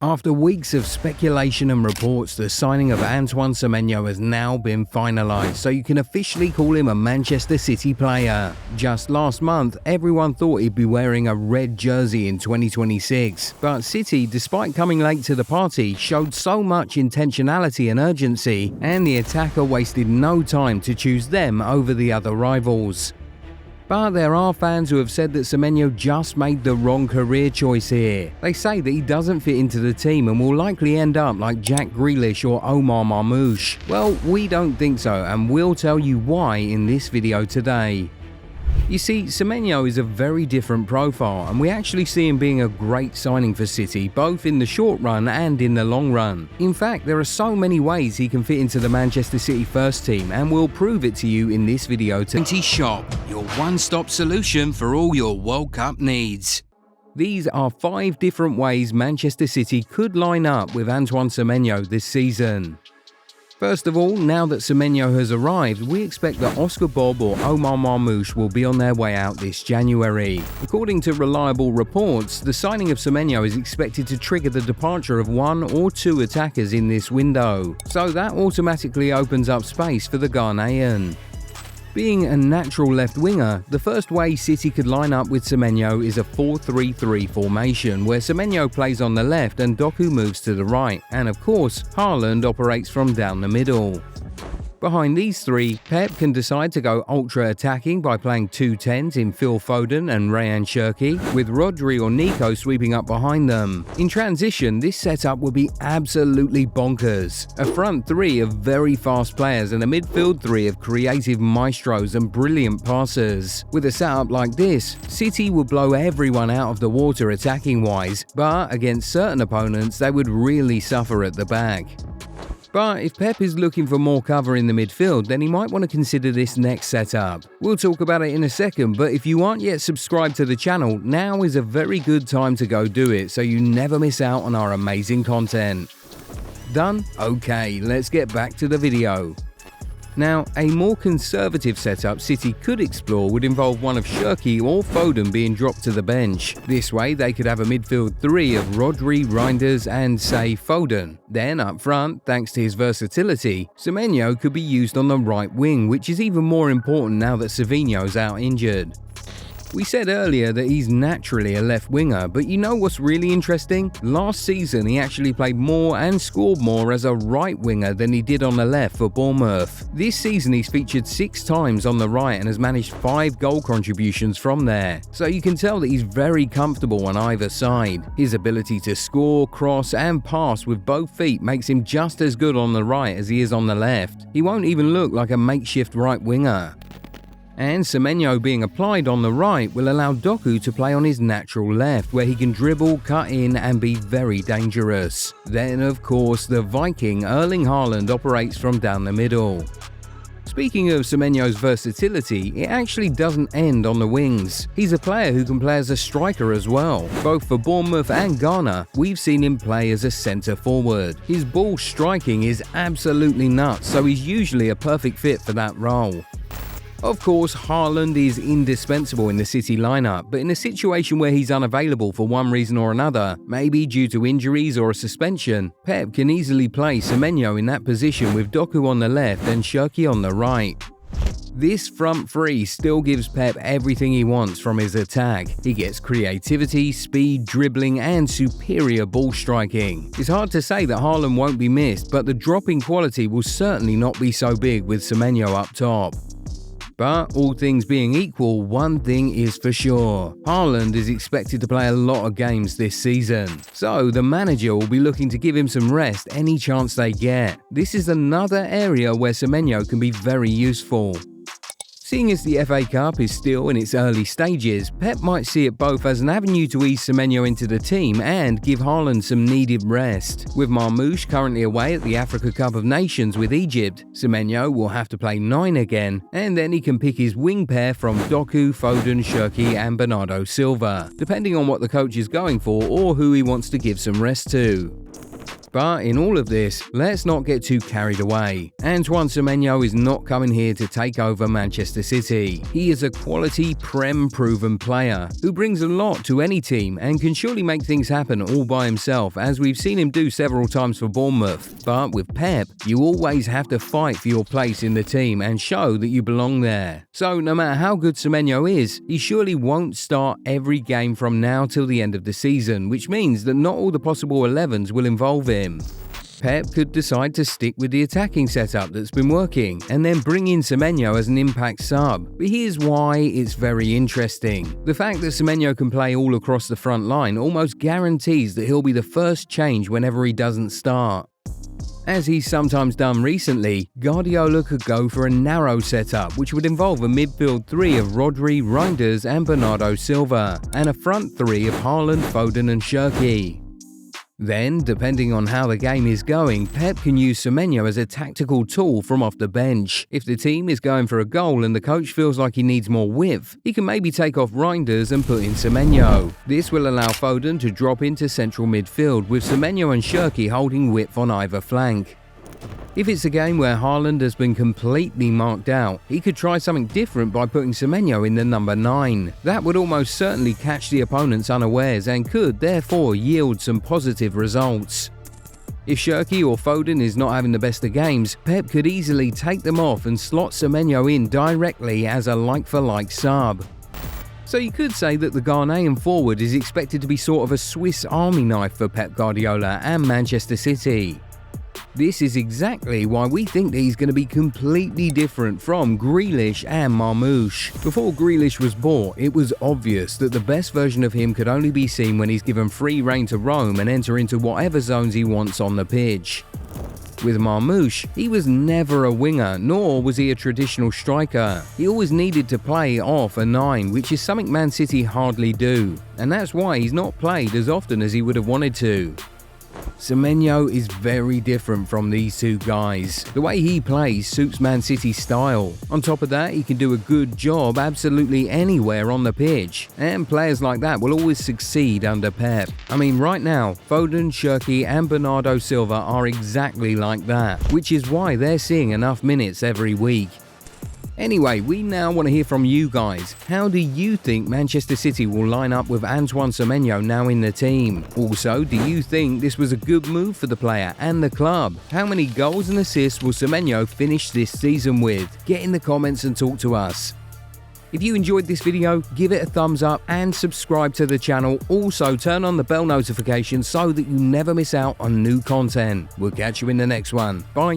After weeks of speculation and reports, the signing of Antoine Semenyo has now been finalised, so you can officially call him a Manchester City player. Just last month, everyone thought he'd be wearing a red jersey in 2026, but City, despite coming late to the party, showed so much intentionality and urgency, and the attacker wasted no time to choose them over the other rivals. But there are fans who have said that Semenyo just made the wrong career choice here. They say that he doesn't fit into the team and will likely end up like Jack Grealish or Omar Marmoush. Well, we don't think so, and we'll tell you why in this video today. You see, Semenyo is a very different profile, and we actually see him being a great signing for City, both in the short run and in the long run. In fact, there are so many ways he can fit into the Manchester City first team, and we'll prove it to you in this video today. Shop, your one-stop solution for all your World Cup needs. These are 5 different ways Manchester City could line up with Antoine Semenyo this season. First of all, now that Semenyo has arrived, we expect that Oscar Bob or Omar Marmoush will be on their way out this January. According to reliable reports, the signing of Semenyo is expected to trigger the departure of 1 or 2 attackers in this window, so that automatically opens up space for the Ghanaian. Being a natural left winger, the first way City could line up with Semenyo is a 4-3-3 formation where Semenyo plays on the left and Doku moves to the right, and of course, Haaland operates from down the middle. Behind these 3, Pep can decide to go ultra-attacking by playing 2 10s in Phil Foden and Ryan Cherki, with Rodri or Nico sweeping up behind them. In transition, this setup would be absolutely bonkers. A front 3 of very fast players and a midfield 3 of creative maestros and brilliant passers. With a setup like this, City would blow everyone out of the water attacking-wise, but against certain opponents they would really suffer at the back. But if Pep is looking for more cover in the midfield, then he might want to consider this next setup. We'll talk about it in a second, but if you aren't yet subscribed to the channel, now is a very good time to go do it so you never miss out on our amazing content. Done? Okay, let's get back to the video. Now, a more conservative setup City could explore would involve one of Cherki or Foden being dropped to the bench. This way, they could have a midfield 3 of Rodri, Reinders and, say, Foden. Then, up front, thanks to his versatility, Semenyo could be used on the right wing, which is even more important now that Savinho's out injured. We said earlier that he's naturally a left winger, but you know what's really interesting? Last season he actually played more and scored more as a right winger than he did on the left for Bournemouth. This season he's featured 6 times on the right and has managed 5 goal contributions from there, so you can tell that he's very comfortable on either side. His ability to score, cross and pass with both feet makes him just as good on the right as he is on the left. He won't even look like a makeshift right winger. And Semenyo being applied on the right will allow Doku to play on his natural left, where he can dribble, cut in and be very dangerous. Then, of course, the Viking Erling Haaland operates from down the middle. Speaking of Semenyo's versatility, it actually doesn't end on the wings. He's a player who can play as a striker as well. Both for Bournemouth and Ghana, we've seen him play as a centre forward. His ball striking is absolutely nuts, so he's usually a perfect fit for that role. Of course, Haaland is indispensable in the City lineup, but in a situation where he's unavailable for one reason or another, maybe due to injuries or a suspension, Pep can easily play Semenyo in that position with Doku on the left and Cherki on the right. This front 3 still gives Pep everything he wants from his attack. He gets creativity, speed, dribbling and superior ball striking. It's hard to say that Haaland won't be missed, but the drop in quality will certainly not be so big with Semenyo up top. But all things being equal, one thing is for sure. Haaland is expected to play a lot of games this season, so the manager will be looking to give him some rest any chance they get. This is another area where Semenyo can be very useful. Seeing as the FA Cup is still in its early stages, Pep might see it both as an avenue to ease Semenyo into the team and give Haaland some needed rest. With Marmoush currently away at the Africa Cup of Nations with Egypt, Semenyo will have to play 9 again, and then he can pick his wing pair from Doku, Foden, Cherki and Bernardo Silva, depending on what the coach is going for or who he wants to give some rest to. But in all of this, let's not get too carried away. Antoine Semenyo is not coming here to take over Manchester City. He is a quality Prem-proven player who brings a lot to any team and can surely make things happen all by himself, as we've seen him do several times for Bournemouth. But with Pep, you always have to fight for your place in the team and show that you belong there. So no matter how good Semenyo is, he surely won't start every game from now till the end of the season, which means that not all the possible 11s will involve him. Pep could decide to stick with the attacking setup that's been working and then bring in Semenyo as an impact sub. But here's why it's very interesting. The fact that Semenyo can play all across the front line almost guarantees that he'll be the first change whenever he doesn't start. As he's sometimes done recently, Guardiola could go for a narrow setup, which would involve a midfield three of Rodri, Reinders and Bernardo Silva, and a front three of Haaland, Foden and Shirky. Then, depending on how the game is going, Pep can use Semenyo as a tactical tool from off the bench. If the team is going for a goal and the coach feels like he needs more width, he can maybe take off Reinders and put in Semenyo. This will allow Foden to drop into central midfield, with Semenyo and Shirky holding width on either flank. If it's a game where Haaland has been completely marked out, he could try something different by putting Semenyo in the number 9. That would almost certainly catch the opponents unawares and could therefore yield some positive results. If Shirky or Foden is not having the best of games, Pep could easily take them off and slot Semenyo in directly as a like-for-like sub. So you could say that the Ghanaian forward is expected to be sort of a Swiss Army knife for Pep Guardiola and Manchester City. This is exactly why we think that he's going to be completely different from Grealish and Marmoush. Before Grealish was bought, it was obvious that the best version of him could only be seen when he's given free rein to roam and enter into whatever zones he wants on the pitch. With Marmoush, he was never a winger, nor was he a traditional striker. He always needed to play off a 9, which is something Man City hardly do, and that's why he's not played as often as he would have wanted to. Semenyo is very different from these two guys. The way he plays suits Man City's style. On top of that, he can do a good job absolutely anywhere on the pitch, and players like that will always succeed under Pep. I mean, right now, Foden, Shirky and Bernardo Silva are exactly like that, which is why they're seeing enough minutes every week. Anyway, we now want to hear from you guys. How do you think Manchester City will line up with Antoine Semenyo now in the team? Also, do you think this was a good move for the player and the club? How many goals and assists will Semenyo finish this season with? Get in the comments and talk to us. If you enjoyed this video, give it a thumbs up and subscribe to the channel. Also, turn on the bell notification so that you never miss out on new content. We'll catch you in the next one. Bye.